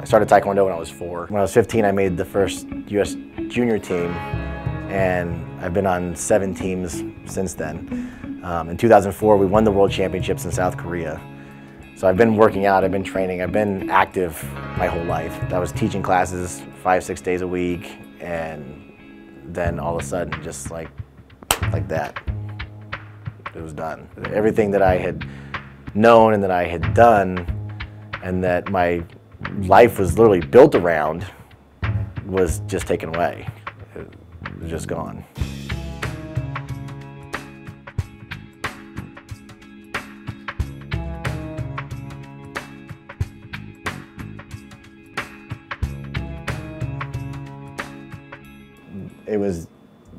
I started Taekwondo when I was 4. When I was 15, I made the first U.S. junior team, and I've been on 7 teams since then. In 2004, we won the World Championships in South Korea. So I've been working out, I've been training, I've been active my whole life. I was teaching classes 5-6 days a week, and then all of a sudden, just like that, it was done. Everything that I had known and that I had done and that my life was literally built around was just taken away. It was just gone. It was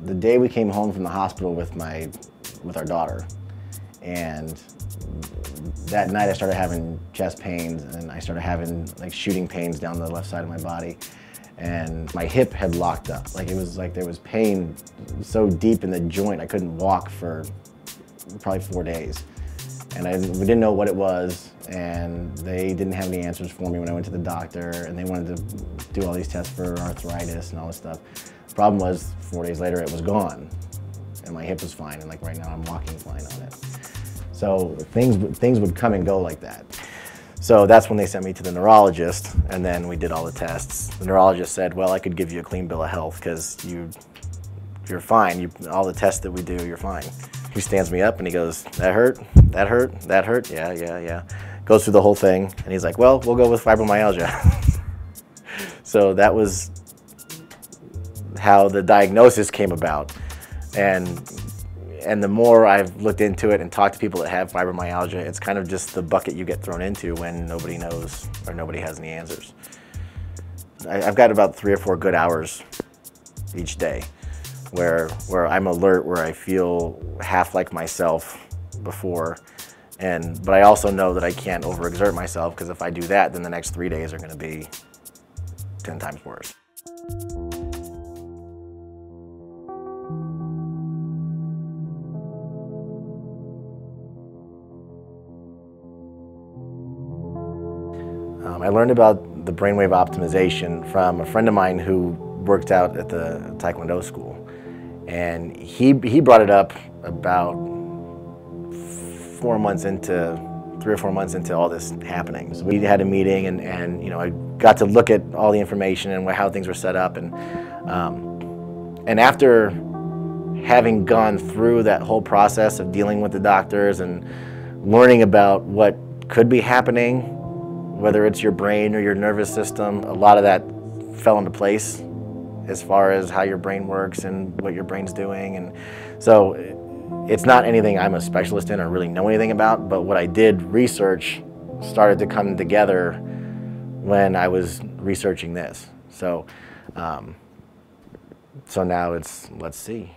the day we came home from the hospital with our daughter, and that night I started having chest pains, and I started having like shooting pains down the left side of my body, and my hip had locked up. Like it was like there was pain so deep in the joint I couldn't walk for probably 4 days, and we didn't know what it was, and they didn't have any answers for me when I went to the doctor, and they wanted to do all these tests for arthritis and all this stuff. The problem was 4 days later it was gone, and my hip was fine, and like right now I'm walking fine on it. So things would come and go like that. So that's when they sent me to the neurologist, and then we did all the tests. The neurologist said, well, I could give you a clean bill of health because you're fine. All the tests that we do, you're fine. He stands me up and he goes, that hurt, that hurt, that hurt, yeah. Goes through the whole thing, and he's like, well, we'll go with fibromyalgia. So that was how the diagnosis came about. And the more I've looked into it and talked to people that have fibromyalgia, it's kind of just the bucket you get thrown into when nobody knows or nobody has any answers. I've got about 3 or 4 good hours each day where I'm alert, where I feel half like myself before, but I also know that I can't overexert myself, because if I do that, then the next 3 days are going to be 10 times worse. I learned about the brainwave optimization from a friend of mine who worked out at the Taekwondo school. And he brought it up about 3 or 4 months into all this happening. So we had a meeting, and you know, I got to look at all the information and how things were set up. And after having gone through that whole process of dealing with the doctors and learning about what could be happening, whether it's your brain or your nervous system, a lot of that fell into place as far as how your brain works and what your brain's doing. And so it's not anything I'm a specialist in or really know anything about, but what I did research started to come together when I was researching this. So, so now it's, let's see.